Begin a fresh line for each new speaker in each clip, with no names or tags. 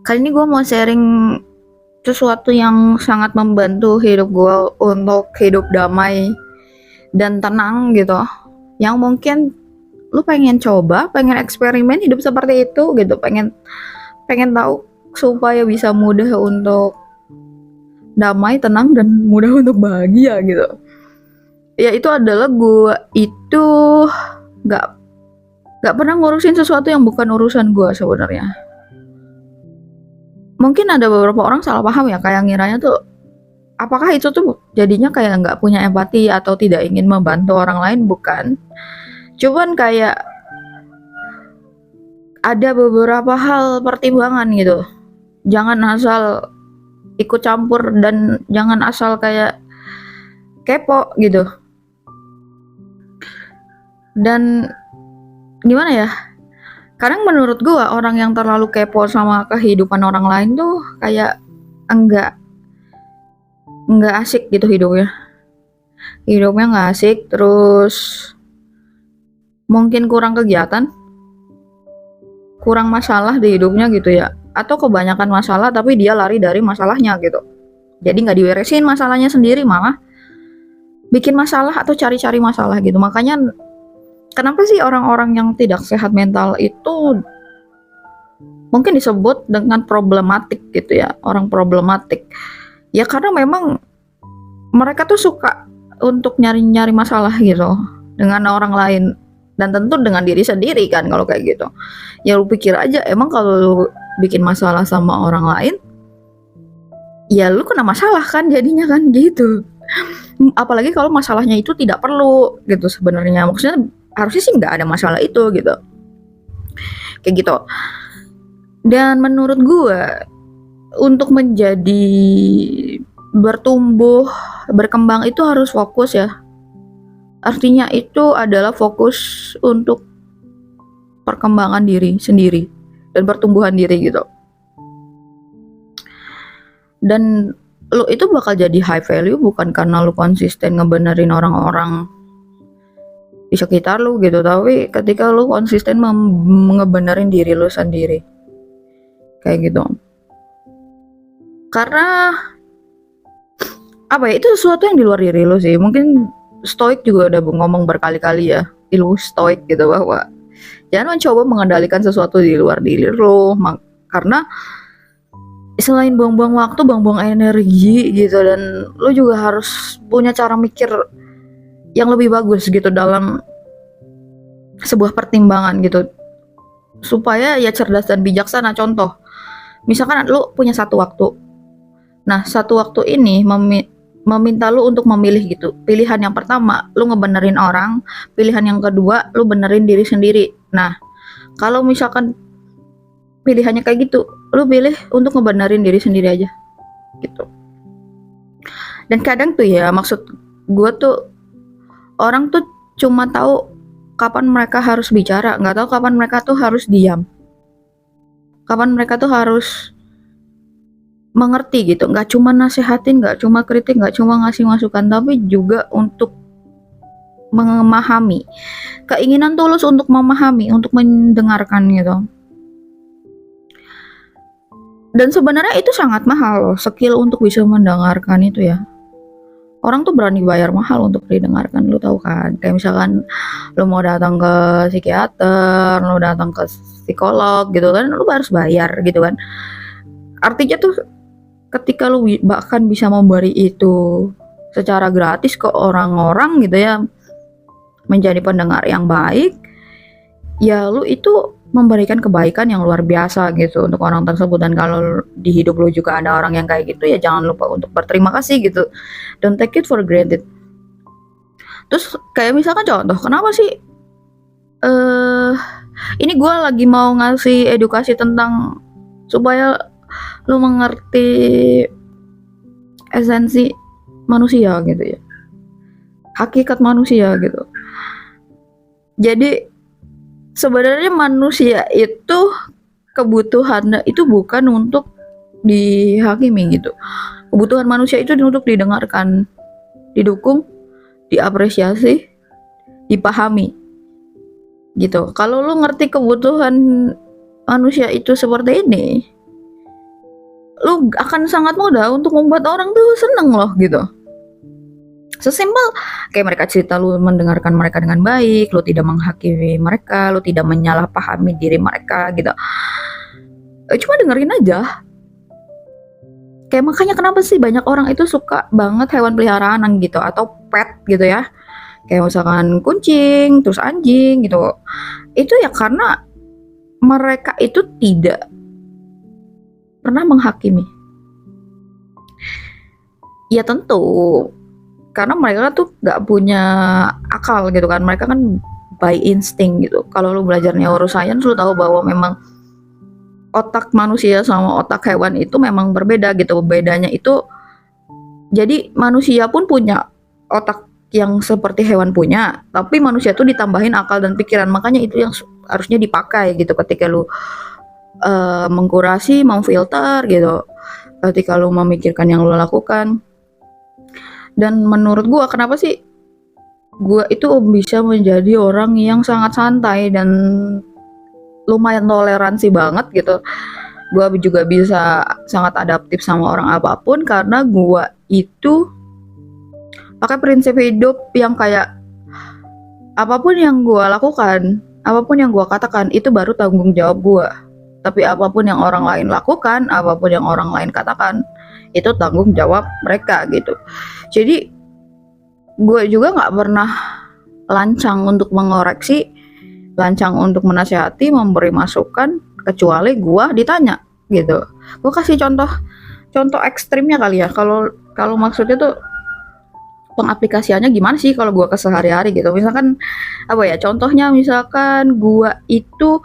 Kali ini gue mau sharing sesuatu yang sangat membantu hidup gue untuk hidup damai dan tenang gitu. Yang mungkin lu pengen coba, pengen eksperimen hidup seperti itu gitu, pengen pengen tahu supaya bisa mudah untuk damai, tenang dan mudah untuk bahagia gitu. Ya itu adalah gue itu nggak nggak pernah ngurusin sesuatu yang bukan urusan gue sebenarnya. Mungkin ada beberapa orang salah paham ya, kayak ngiranya tuh apakah itu tuh jadinya kayak nggak punya empati atau tidak ingin membantu orang lain, bukan. Cuman kayak ada beberapa hal pertimbangan gitu. Jangan asal ikut campur dan jangan asal kayak kepo gitu. Dan gimana ya? Kadang menurut gua orang yang terlalu kepo sama kehidupan orang lain tuh kayak enggak enggak asik gitu hidupnya. Hidupnya nggak asik, terus mungkin kurang kegiatan, kurang masalah di hidupnya gitu ya, atau kebanyakan masalah tapi dia lari dari masalahnya gitu, jadi nggak diberesin masalahnya sendiri, malah bikin masalah atau cari-cari masalah gitu. Makanya kenapa sih orang-orang yang tidak sehat mental itu mungkin disebut dengan problematik gitu ya, orang problematik ya, karena memang mereka tuh suka untuk nyari-nyari masalah gitu dengan orang lain, dan tentu dengan diri sendiri kan kalau kayak gitu. Ya lu pikir aja, emang kalau lu bikin masalah sama orang lain, ya lu kena masalah kan jadinya kan gitu. Apalagi kalau masalahnya itu tidak perlu gitu sebenarnya. Maksudnya harusnya sih nggak ada masalah itu gitu. Kayak gitu. Dan menurut gue untuk menjadi bertumbuh, berkembang itu harus fokus ya. Artinya itu adalah fokus untuk perkembangan diri sendiri dan pertumbuhan diri gitu. Dan lu itu bakal jadi high value bukan karena lu konsisten ngebenerin orang-orang di sekitar lu gitu, tapi ketika lu konsisten ngebenerin diri lu sendiri. Kayak gitu. Karena apa ya, itu sesuatu yang di luar diri lu sih. Mungkin Stoik juga udah ngomong berkali-kali ya, ilmu Stoik gitu, bahwa jangan mencoba mengendalikan sesuatu di luar diri lu, karena selain buang-buang waktu, buang-buang energi gitu, dan lu juga harus punya cara mikir yang lebih bagus gitu dalam sebuah pertimbangan gitu, supaya ya cerdas dan bijaksana. Contoh, misalkan lu punya satu waktu, nah satu waktu ini meminta lu untuk memilih gitu. Pilihan yang pertama lu ngebenerin orang, pilihan yang kedua lu benerin diri sendiri. Nah kalau misalkan pilihannya kayak gitu, lu pilih untuk ngebenerin diri sendiri aja gitu. Dan kadang tuh ya, maksud gue tuh, orang tuh cuma tahu kapan mereka harus bicara, nggak tahu kapan mereka tuh harus diam, kapan mereka tuh harus mengerti gitu. Nggak cuma nasehatin, nggak cuma kritik, nggak cuma ngasih masukan, tapi juga untuk memahami, keinginan tulus untuk memahami, untuk mendengarkan gitu. Dan sebenarnya itu sangat mahal loh, skill untuk bisa mendengarkan itu ya. Orang tuh berani bayar mahal untuk didengarkan, lu tahu kan? Kayak misalkan lu mau datang ke psikiater, lu datang ke psikolog gitu kan, lu harus bayar gitu kan. Artinya tuh ketika lu bahkan bisa memberi itu secara gratis ke orang-orang gitu ya, menjadi pendengar yang baik, ya lu itu memberikan kebaikan yang luar biasa gitu untuk orang tersebut. Dan kalau di hidup lu juga ada orang yang kayak gitu, ya jangan lupa untuk berterima kasih gitu, don't take it for granted. Terus kayak misalkan contoh, kenapa sih ini gue lagi mau ngasih edukasi tentang supaya lu mengerti esensi manusia gitu ya, hakikat manusia gitu. Jadi sebenarnya manusia itu kebutuhannya itu bukan untuk dihakimi gitu. Kebutuhan manusia itu untuk didengarkan, didukung, diapresiasi, dipahami gitu. Kalau lu ngerti kebutuhan manusia itu seperti ini, lu akan sangat mudah untuk membuat orang tuh seneng loh gitu. Sesimpel kayak mereka cerita, lu mendengarkan mereka dengan baik, lu tidak menghakimi mereka, lu tidak menyalahpahami diri mereka gitu. Cuma dengerin aja. Kayak makanya kenapa sih banyak orang itu suka banget hewan peliharaan gitu atau pet gitu ya. Kayak misalkan kucing, terus anjing gitu. Itu ya karena mereka itu tidak pernah menghakimi. Ya tentu, karena mereka tuh nggak punya akal gitu kan. Mereka kan by insting gitu. Kalau lu belajar neuroscience, lu tahu bahwa memang otak manusia sama otak hewan itu memang berbeda gitu. Bedanya itu, jadi manusia pun punya otak yang seperti hewan punya, tapi manusia tuh ditambahin akal dan pikiran. Makanya itu yang harusnya dipakai gitu ketika lu mengkurasi, memfilter gitu. Ketika lu memikirkan yang lu lakukan. Dan menurut gua kenapa sih gua itu bisa menjadi orang yang sangat santai dan lumayan toleransi banget gitu. Gua juga bisa sangat adaptif sama orang apapun karena gua itu pakai prinsip hidup yang kayak apapun yang gua lakukan, apapun yang gua katakan itu baru tanggung jawab gua. Tapi apapun yang orang lain lakukan, apapun yang orang lain katakan, itu tanggung jawab mereka gitu. Jadi gue juga nggak pernah lancang untuk mengoreksi, lancang untuk menasihati, memberi masukan, kecuali gue ditanya gitu. Gue kasih contoh ekstrimnya kali ya. Kalau maksudnya tuh pengaplikasiannya gimana sih kalau gue ke sehari-hari gitu. Misalkan apa ya? Contohnya misalkan gue itu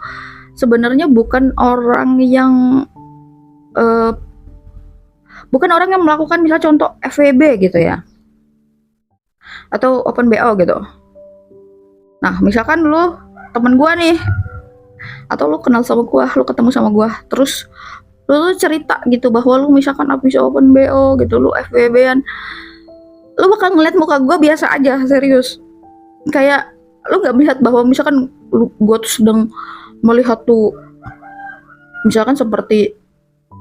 sebenarnya bukan orang yang melakukan misal contoh FWB gitu ya, atau open BO gitu. Nah misalkan lu temen gua nih, atau lu kenal sama gua, lu ketemu sama gua, terus lu cerita gitu bahwa lu misalkan habis open BO gitu, lu FWB-an, lu bakal ngeliat muka gua biasa aja, serius. Kayak lu nggak melihat bahwa misalkan gua tuh sedang melihat tuh misalkan seperti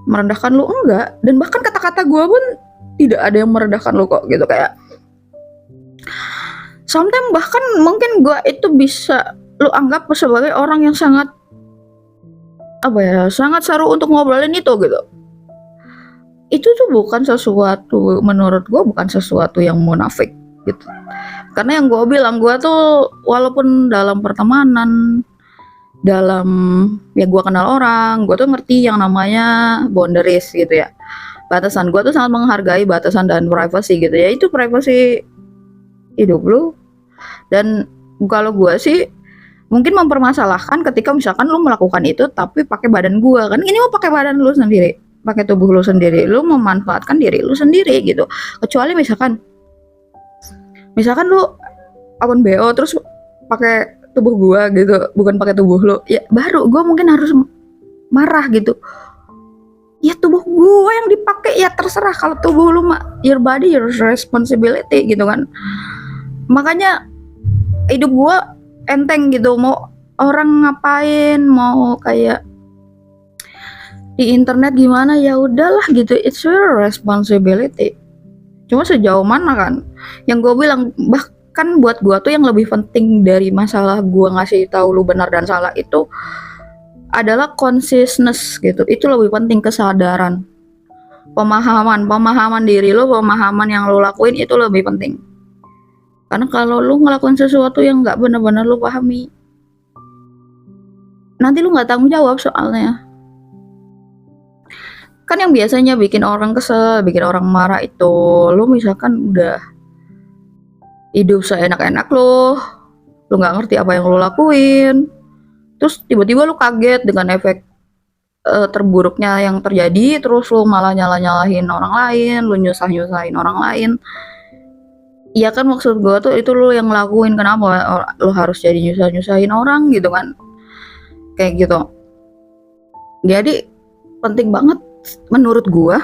merendahkan lu, enggak. Dan bahkan kata-kata gue pun tidak ada yang merendahkan lu kok gitu. Kayak sometimes bahkan mungkin gue itu bisa lu anggap sebagai orang yang sangat sangat seru untuk ngobrolin itu gitu. Itu tuh bukan sesuatu, menurut gue bukan sesuatu yang munafik gitu. Karena yang gue bilang, gue tuh walaupun dalam pertemanan, dalam ya gue kenal orang, gue tuh ngerti yang namanya boundaries gitu ya, batasan. Gue tuh sangat menghargai batasan dan privacy gitu ya. Itu privacy hidup lu. Dan kalau gue sih mungkin mempermasalahkan ketika misalkan lu melakukan itu tapi pakai badan gue, kan ini mau pakai badan lu sendiri, pakai tubuh lu sendiri, lu memanfaatkan diri lu sendiri gitu. Kecuali misalkan lu open BO terus pakai tubuh gua gitu, bukan pakai tubuh lo, ya baru gua mungkin harus marah gitu. Ya tubuh gua yang dipakai, ya terserah. Kalau tubuh lu mah your body your responsibility gitu kan. Makanya hidup gua enteng gitu, mau orang ngapain, mau kayak di internet gimana, ya udahlah gitu, it's your responsibility. Cuma sejauh mana kan yang gua bilang, kan buat gua tuh yang lebih penting dari masalah gua ngasih tahu lu benar dan salah itu adalah consciousness gitu. Itu lebih penting, kesadaran, pemahaman diri lu, pemahaman yang lu lakuin itu lebih penting. Karena kalau lu ngelakuin sesuatu yang nggak benar-benar lu pahami, nanti lu nggak tanggung jawab soalnya. Kan yang biasanya bikin orang kesel, bikin orang marah itu lu misalkan udah hidup seenak-enak lu nggak ngerti apa yang lu lakuin, terus tiba-tiba lu kaget dengan efek terburuknya yang terjadi, terus lu malah nyalahin orang lain, lu nyusahin orang lain. Iya kan, maksud gue tuh itu lu yang ngelakuin, kenapa lu harus jadi nyusahin orang gitu kan, kayak gitu. Jadi penting banget menurut gue,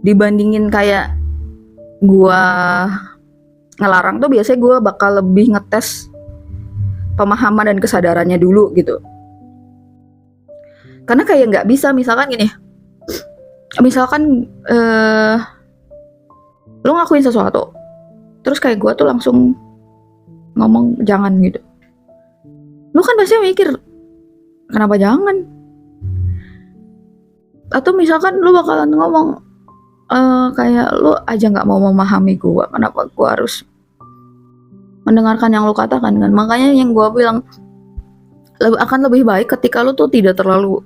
dibandingin kayak gue ngelarang tuh biasanya gue bakal lebih ngetes pemahaman dan kesadarannya dulu gitu. Karena kayak nggak bisa misalkan gini, misalkan lu ngakuin sesuatu, terus kayak gue tuh langsung ngomong jangan gitu, lu kan pasti mikir kenapa jangan, atau misalkan lu bakalan ngomong kayak lu aja nggak mau memahami gue, kenapa gue harus mendengarkan yang lu katakan kan. Makanya yang gue bilang akan lebih baik ketika lu tuh tidak terlalu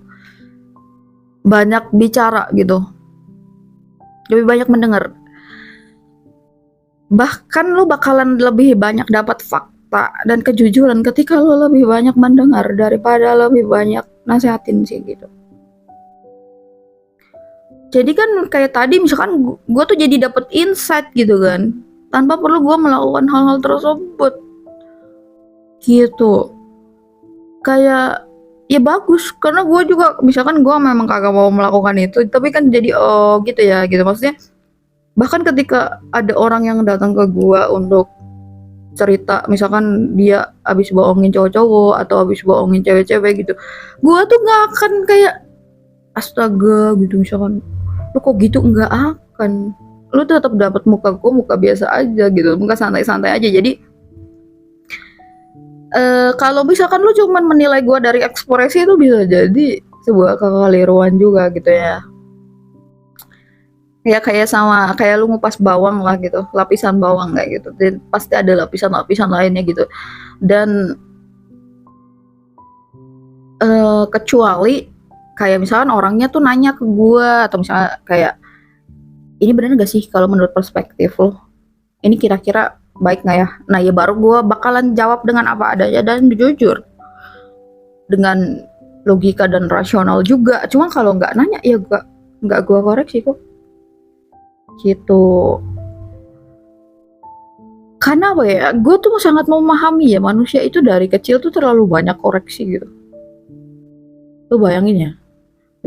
banyak bicara gitu, lebih banyak mendengar. Bahkan lu bakalan lebih banyak dapat fakta dan kejujuran ketika lu lebih banyak mendengar daripada lebih banyak nasehatin sih gitu. Jadi kan kayak tadi misalkan gue tuh jadi dapet insight gitu kan, tanpa perlu gue melakukan hal-hal tersebut gitu. Kayak ya bagus, karena gue juga misalkan gue memang kagak mau melakukan itu, tapi kan jadi oh gitu ya gitu. Maksudnya bahkan ketika ada orang yang datang ke gue untuk cerita, misalkan dia abis bohongin cowok-cowok atau abis bohongin cewek-cewek gitu, gue tuh gak akan kayak astaga gitu misalkan, lu kok gitu, nggak akan. Lu tetap dapat muka gue, muka biasa aja gitu, muka santai-santai aja. Jadi kalau misalkan lu cuman menilai gue dari ekspresi, itu bisa jadi sebuah kekeliruan juga gitu ya. Ya kayak sama kayak lu ngupas bawang lah gitu, lapisan bawang kayak gitu. Dan pasti ada lapisan-lapisan lainnya gitu. Dan kecuali kayak misalkan orangnya tuh nanya ke gue, atau misalnya kayak ini bener gak sih kalau menurut perspektif lo, ini kira-kira baik gak ya, nah ya baru gue bakalan jawab dengan apa adanya dan jujur dengan logika dan rasional juga. Cuma kalau nggak nanya ya nggak gue koreksi kok gitu. Karena apa ya, gue tuh sangat memahami ya, manusia itu dari kecil tuh terlalu banyak koreksi gitu. Lu bayangin ya,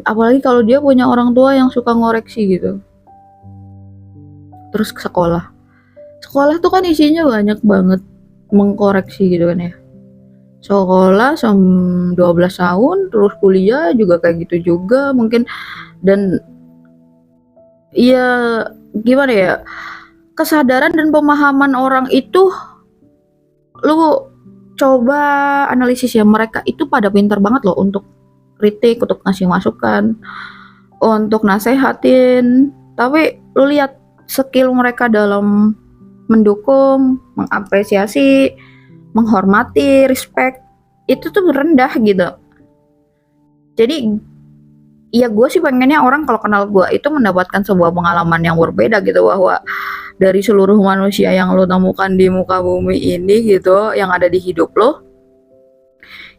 apalagi kalau dia punya orang tua yang suka ngoreksi gitu. Terus ke sekolah tuh kan isinya banyak banget mengkoreksi gitu kan ya. Sekolah 12 tahun, terus kuliah juga kayak gitu juga mungkin. Dan ya gimana ya, kesadaran dan pemahaman orang itu, lu coba analisis ya, mereka itu pada pintar banget loh untuk kritik, untuk ngasih masukan, untuk nasehatin. Tapi lu lihat skill mereka dalam mendukung, mengapresiasi, menghormati, respect, itu tuh rendah gitu. Jadi ya gue sih pengennya orang kalau kenal gue itu mendapatkan sebuah pengalaman yang berbeda gitu, bahwa dari seluruh manusia yang lo temukan di muka bumi ini gitu, yang ada di hidup lo,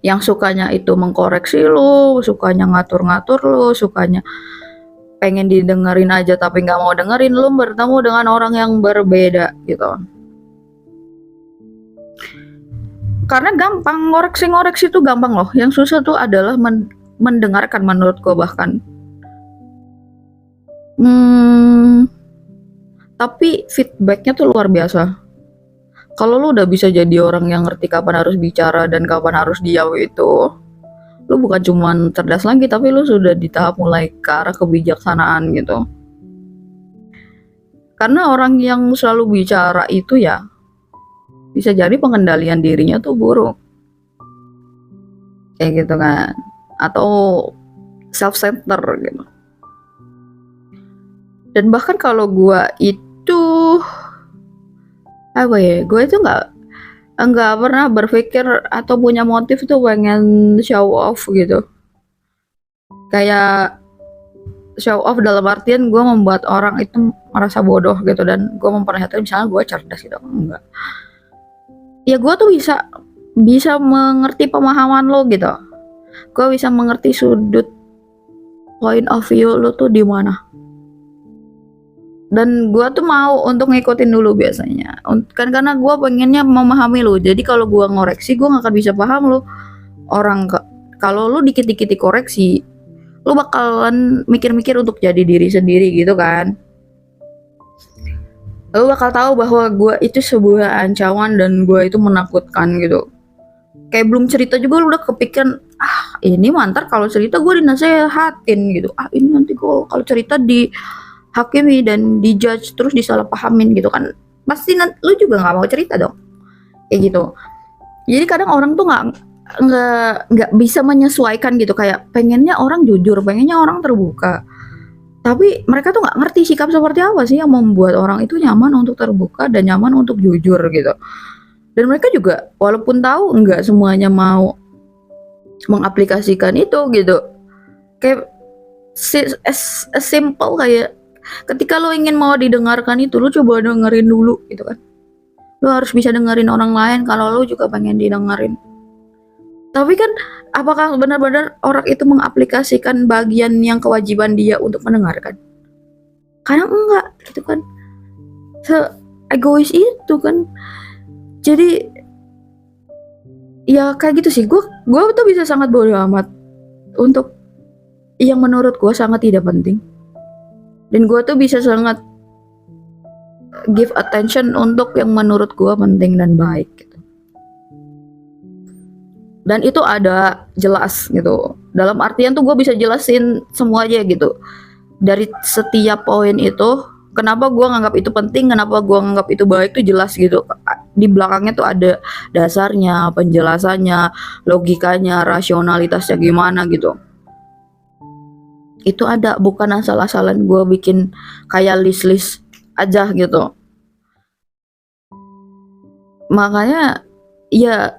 yang sukanya itu mengkoreksi lo, sukanya ngatur-ngatur lo, sukanya pengen didengerin aja tapi nggak mau dengerin, lo bertemu dengan orang yang berbeda gitu. Karena gampang, ngoreksi itu gampang loh. Yang susah tuh adalah mendengarkan menurut gue bahkan. Tapi feedbacknya tuh luar biasa. Kalau lu udah bisa jadi orang yang ngerti kapan harus bicara dan kapan harus diam, itu lu bukan cuman cerdas lagi, tapi lu sudah di tahap mulai ke arah kebijaksanaan gitu. Karena orang yang selalu bicara itu ya bisa jadi pengendalian dirinya tuh buruk, kayak gitu kan, atau self-center gitu. Dan bahkan kalau gue itu apa ya, gue itu nggak pernah berpikir atau punya motif tuh pengen show off gitu. Kayak show off dalam artian gue membuat orang itu merasa bodoh gitu, dan gue memperlihatkan misalnya gue cerdas gitu, enggak. Ya gue tuh bisa mengerti pemahaman lo gitu. Gue bisa mengerti sudut point of view lo tuh di mana. Dan gue tuh mau untuk ngikutin dulu biasanya. Kan karena gue pengennya memahami lo. Jadi kalau gue ngoreksi, gue gak akan bisa paham lo. Orang kalau lo dikit-dikit dikoreksi, lo bakalan mikir-mikir untuk jadi diri sendiri gitu kan. Lo bakal tahu bahwa gue itu sebuah ancaman dan gue itu menakutkan gitu. Kayak belum cerita juga lo udah kepikiran, ini mantar kalau cerita gue dinasehatin gitu, ini nanti gue kalau cerita dihakimi dan dijudge terus disalahpahamin gitu kan, pasti nanti lu juga nggak mau cerita dong kayak gitu. Jadi kadang orang tuh nggak bisa menyesuaikan gitu, kayak pengennya orang jujur, pengennya orang terbuka, tapi mereka tuh nggak ngerti sikap seperti apa sih yang membuat orang itu nyaman untuk terbuka dan nyaman untuk jujur gitu. Dan mereka juga walaupun tahu nggak semuanya mau mengaplikasikan itu gitu, kayak as simple kayak ketika lo ingin mau didengarkan itu, lo coba dengerin dulu gitu kan. Lo harus bisa dengerin orang lain kalau lo juga pengen didengerin. Tapi kan apakah benar-benar orang itu mengaplikasikan bagian yang kewajiban dia untuk mendengarkan? Kadang enggak gitu kan. Se-egois itu kan. Jadi ya kayak gitu sih. Gue tuh bisa sangat bodo amat untuk yang menurut gue sangat tidak penting. Dan gue tuh bisa sangat give attention untuk yang menurut gue penting dan baik gitu. Dan itu ada jelas gitu. Dalam artian tuh gue bisa jelasin semuanya gitu. Dari setiap poin itu, kenapa gue nganggap itu penting, kenapa gue nganggap itu baik tuh jelas gitu. Di belakangnya tuh ada dasarnya, penjelasannya, logikanya, rasionalitasnya gimana gitu. Itu ada, bukan asal-asalan gue bikin kayak list-list aja gitu. Makanya ya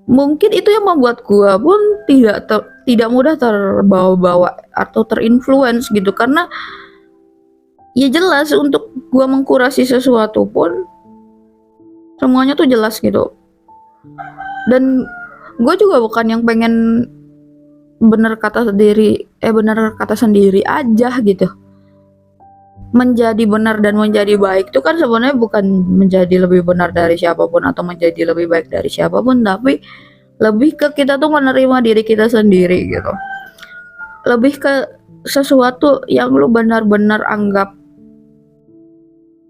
mungkin itu yang membuat gue pun tidak mudah terbawa-bawa atau terinfluence gitu, karena ya jelas untuk gue mengkurasi sesuatu pun semuanya tuh jelas gitu. Dan gue juga bukan yang pengen bener kata sendiri aja gitu. Menjadi benar dan menjadi baik itu kan sebenarnya bukan menjadi lebih benar dari siapapun atau menjadi lebih baik dari siapapun, tapi lebih ke kita tuh menerima diri kita sendiri gitu. Lebih ke sesuatu yang lu benar-benar anggap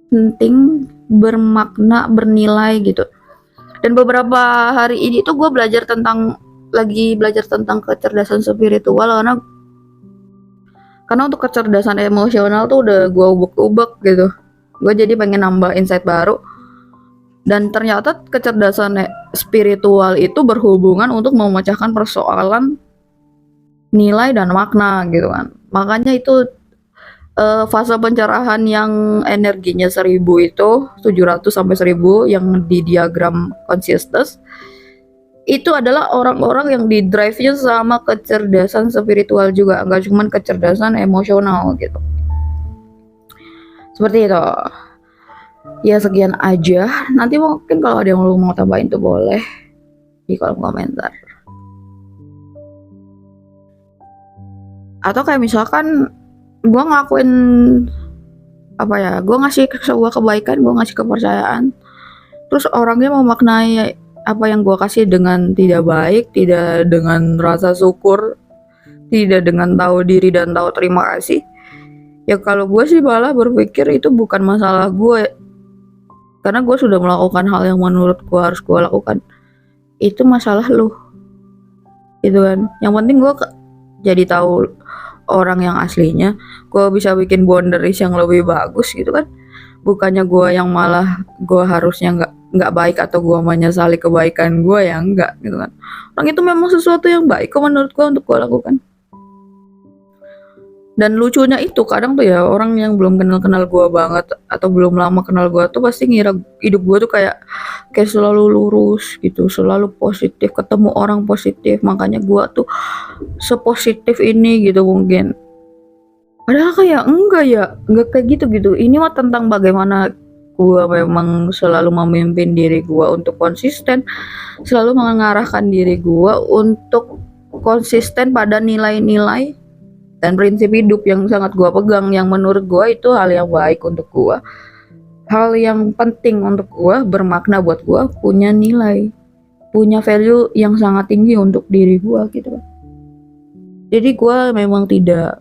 penting, bermakna, bernilai gitu. Dan beberapa hari ini tuh gue lagi belajar tentang kecerdasan spiritual, karena untuk kecerdasan emosional tuh udah gue ubek-ubek gitu. Gue jadi pengen nambah insight baru. Dan ternyata kecerdasan spiritual itu berhubungan untuk memecahkan persoalan nilai dan makna gitu kan. Makanya itu fase pencerahan yang energinya 1000 itu 700 sampai 1000 yang di diagram consciousness itu adalah orang-orang yang di drive-nya sama kecerdasan spiritual juga, nggak cuma kecerdasan emosional gitu. Seperti itu. Ya sekian aja. Nanti mungkin kalau ada yang lu mau tambahin tuh boleh di kolom komentar. Atau kayak misalkan gue ngelakuin gue ngasih sebuah kebaikan, gue ngasih kepercayaan, terus orangnya memaknai apa yang gue kasih dengan tidak baik, tidak dengan rasa syukur, tidak dengan tahu diri dan tahu terima kasih, ya kalau gue sih malah berpikir itu bukan masalah gue, karena gue sudah melakukan hal yang menurut gue harus gue lakukan. Itu masalah lu gitu kan. Yang penting gue jadi tahu orang yang aslinya, gue bisa bikin boundaries yang lebih bagus gitu kan. Bukannya gue yang malah gue harusnya nggak baik atau gue menyesali kebaikan gue, ya enggak gitu kan. Orang itu memang sesuatu yang baik kok menurut gue untuk gue lakukan. Dan lucunya itu kadang tuh ya, orang yang belum kenal gue banget atau belum lama kenal gue tuh pasti ngira hidup gue tuh kayak selalu lurus gitu, selalu positif, ketemu orang positif, makanya gue tuh sepositif ini gitu mungkin. Padahal kayak enggak kayak gitu. Ini mah tentang bagaimana gue memang selalu memimpin diri gue untuk konsisten, selalu mengarahkan diri gue untuk konsisten pada nilai-nilai dan prinsip hidup yang sangat gue pegang, yang menurut gue itu hal yang baik untuk gue, hal yang penting untuk gue, bermakna buat gue, punya nilai, punya value yang sangat tinggi untuk diri gue gitu. Jadi gue memang tidak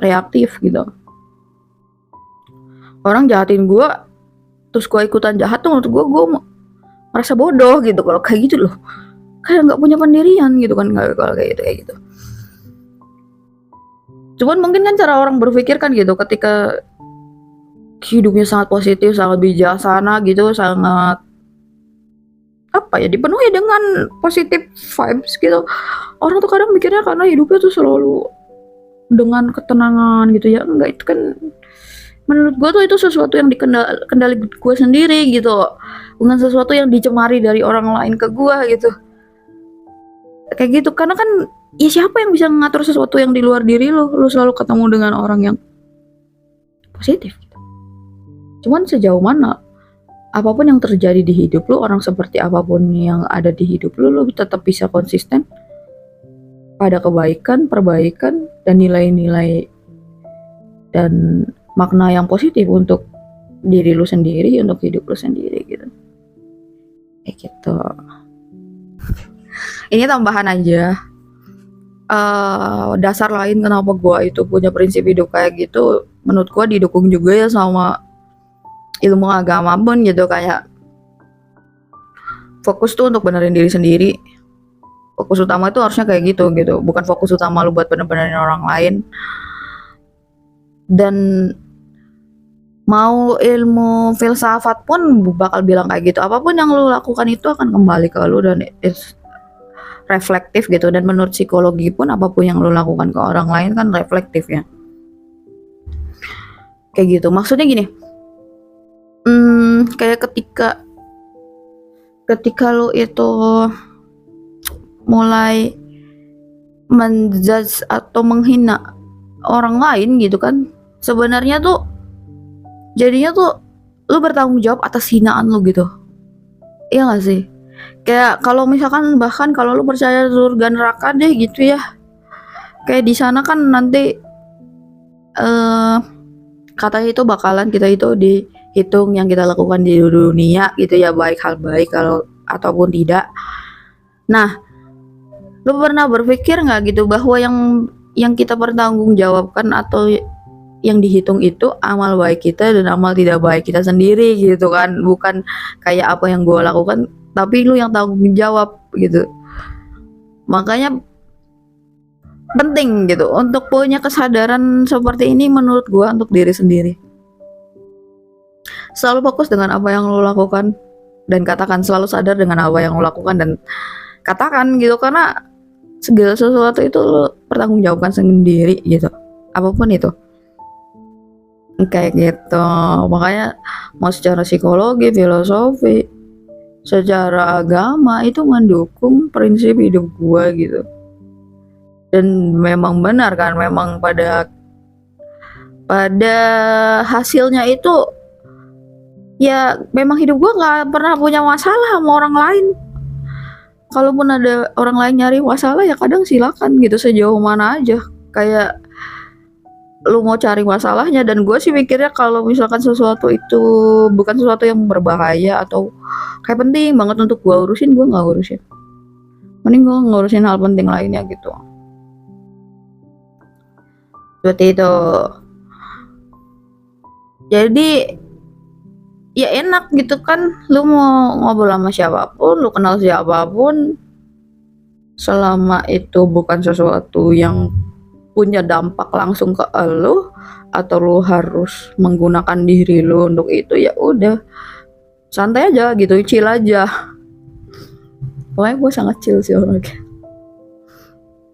reaktif gitu. Orang jahatin gue terus gue ikutan jahat tuh menurut gue merasa bodoh gitu kalau kayak gitu loh. kayak nggak punya pendirian gitu kan kalau kayak gitu. Cuman mungkin kan cara orang berpikir kan gitu, ketika hidupnya sangat positif, sangat bijaksana gitu, sangat apa ya, dipenuhi dengan positif vibes gitu. Orang tuh kadang mikirnya karena hidupnya tuh selalu dengan ketenangan gitu ya. Enggak, itu kan menurut gue tuh itu sesuatu yang kendali gue sendiri gitu, bukan sesuatu yang dicemari dari orang lain ke gue gitu. Kayak gitu, karena kan ya siapa yang bisa mengatur sesuatu yang di luar diri lu selalu ketemu dengan orang yang positif gitu. Cuman sejauh mana apapun yang terjadi di hidup lu, orang seperti apapun yang ada di hidup lu tetap bisa konsisten pada kebaikan, perbaikan, dan nilai-nilai dan makna yang positif untuk diri lu sendiri, untuk hidup lu sendiri gitu. Kayak gitu. Ini tambahan aja. Dasar lain kenapa gua itu punya prinsip hidup kayak gitu, menurut gua didukung juga ya sama ilmu agama pun gitu. Kayak fokus tuh untuk benerin diri sendiri. Fokus utama itu harusnya kayak gitu, bukan fokus utama lu buat bener-benerin orang lain. Dan mau ilmu filsafat pun bakal bilang kayak gitu, apapun yang lu lakukan itu akan kembali ke lu dan it's reflektif gitu. Dan menurut psikologi pun apapun yang lu lakukan ke orang lain kan reflektif ya, kayak gitu. Maksudnya gini, kayak ketika lu itu mulai menjudge atau menghina orang lain gitu kan, sebenarnya tuh jadinya tuh lu bertanggung jawab atas hinaan lu gitu. Iya gak sih? Kayak kalau misalkan bahkan kalau lu percaya surga neraka deh gitu ya, kayak di sana kan nanti katanya itu bakalan kita itu dihitung yang kita lakukan di dunia gitu ya, baik hal baik kalau ataupun tidak. Nah, lu pernah berpikir nggak gitu bahwa yang kita pertanggungjawabkan atau yang dihitung itu amal baik kita dan amal tidak baik kita sendiri gitu kan, bukan kayak apa yang gue lakukan, tapi lu yang tanggung jawab gitu. Makanya penting gitu untuk punya kesadaran seperti ini menurut gue untuk diri sendiri. Selalu fokus dengan apa yang lu lakukan dan katakan, selalu sadar dengan apa yang lu lakukan dan katakan gitu, karena segala sesuatu itu lu pertanggungjawabkan sendiri gitu, apapun itu. Kayak gitu. Makanya mau secara psikologi, filosofi, secara agama itu mendukung prinsip hidup gua gitu. Dan memang benar kan, memang pada hasilnya itu ya memang hidup gua nggak pernah punya masalah sama orang lain. Kalaupun ada orang lain nyari masalah ya kadang silakan gitu, sejauh mana aja. Kayak lu mau cari masalahnya. Dan gue sih mikirnya kalau misalkan sesuatu itu bukan sesuatu yang berbahaya atau kayak penting banget untuk gue urusin, gue nggak urusin. Mending gue ngurusin hal penting lainnya gitu. Seperti itu. Jadi ya enak gitu kan, lu mau ngobrol sama siapapun, lu kenal siapapun, selama itu bukan sesuatu yang punya dampak langsung ke lu atau lu harus menggunakan diri lu untuk itu, ya udah santai aja gitu, chill aja. Pokoknya gue sangat chill sih orangnya.